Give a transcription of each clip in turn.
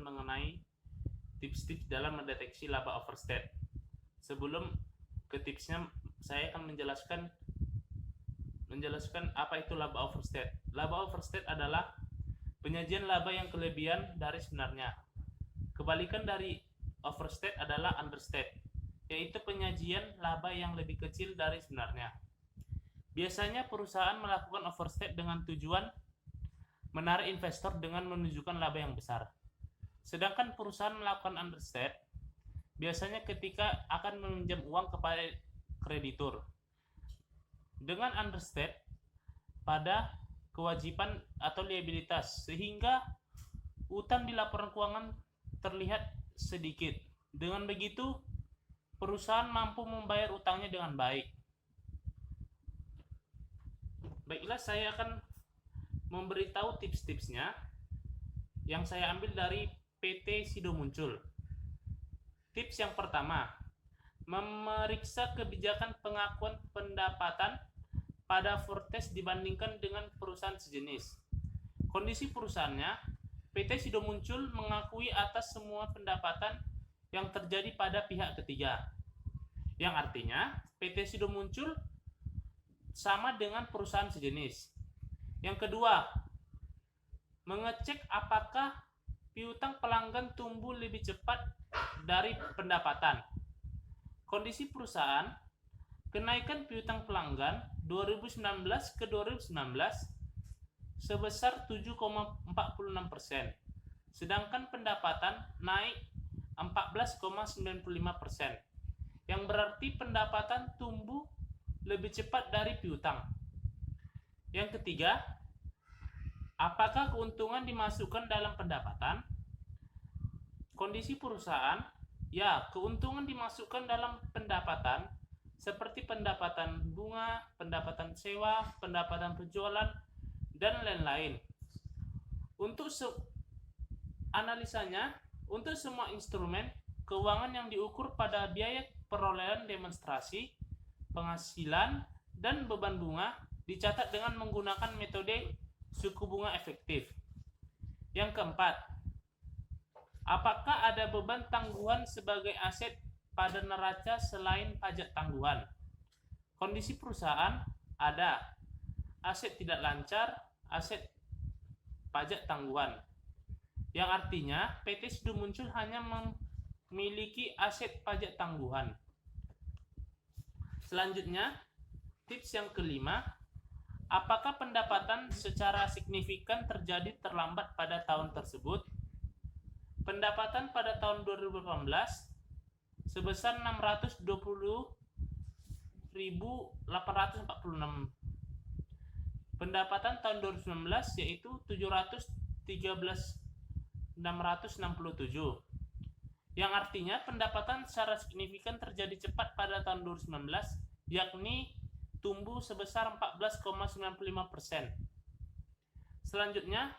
mengenai tips-tips dalam mendeteksi laba overstate. Sebelum ke tipsnya, saya akan menjelaskan apa itu laba overstate. Laba overstate adalah penyajian laba yang kelebihan dari sebenarnya. Kebalikan dari overstate adalah understate, yaitu penyajian laba yang lebih kecil dari sebenarnya. Biasanya perusahaan melakukan overstate dengan tujuan menarik investor dengan menunjukkan laba yang besar. Sedangkan perusahaan melakukan understate biasanya ketika akan meminjam uang kepada kreditur. Dengan understate pada kewajiban atau liabilitas, sehingga utang di laporan keuangan terlihat sedikit. Dengan begitu, perusahaan mampu membayar utangnya dengan baik. Baiklah, saya akan memberitahu tips-tipsnya yang saya ambil dari PT Sido Muncul. Tips yang pertama, memeriksa kebijakan pengakuan pendapatan pada forecast dibandingkan dengan perusahaan sejenis. Kondisi perusahaannya, PT Sido Muncul mengakui atas semua pendapatan yang terjadi pada pihak ketiga, yang artinya PT Sido Muncul sama dengan perusahaan sejenis. Yang kedua, mengecek apakah piutang pelanggan tumbuh lebih cepat dari pendapatan. Kondisi perusahaan, kenaikan piutang pelanggan 2019 ke 2019 sebesar 7,46%, sedangkan pendapatan naik 14,95%, yang berarti pendapatan tumbuh lebih cepat dari piutang. Yang ketiga, apakah keuntungan dimasukkan dalam pendapatan? Kondisi perusahaan, ya, keuntungan dimasukkan dalam pendapatan seperti pendapatan bunga, pendapatan sewa, pendapatan penjualan, dan lain-lain. Untuk analisanya, untuk semua instrumen keuangan yang diukur pada biaya perolehan demonstrasi, penghasilan, dan beban bunga dicatat dengan menggunakan metode suku bunga efektif. Yang keempat, apakah ada beban tangguhan sebagai aset pada neraca selain pajak tangguhan? Kondisi perusahaan, ada aset tidak lancar, aset pajak tangguhan, yang artinya PT Sido Muncul hanya memiliki aset pajak tangguhan. Selanjutnya, tips yang kelima, apakah pendapatan secara signifikan terjadi terlambat pada tahun tersebut? Pendapatan pada tahun 2018 sebesar 620.846. Pendapatan tahun 2019 yaitu 713.667. Yang artinya pendapatan secara signifikan terjadi cepat pada tahun 2019, yakni tumbuh sebesar 14,95%. Selanjutnya,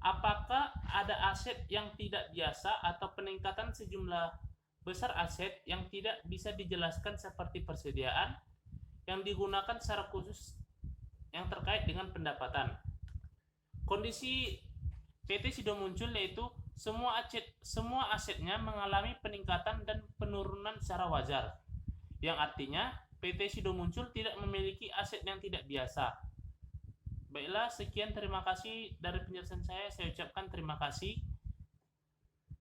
apakah ada aset yang tidak biasa atau peningkatan sejumlah besar aset yang tidak bisa dijelaskan seperti persediaan yang digunakan secara khusus yang terkait dengan pendapatan? Kondisi PT Sido Muncul yaitu semua asetnya mengalami peningkatan dan penurunan secara wajar, yang artinya PT Sido Muncul tidak memiliki aset yang tidak biasa. Baiklah, sekian, terima kasih dari penjelasan saya. Saya ucapkan terima kasih.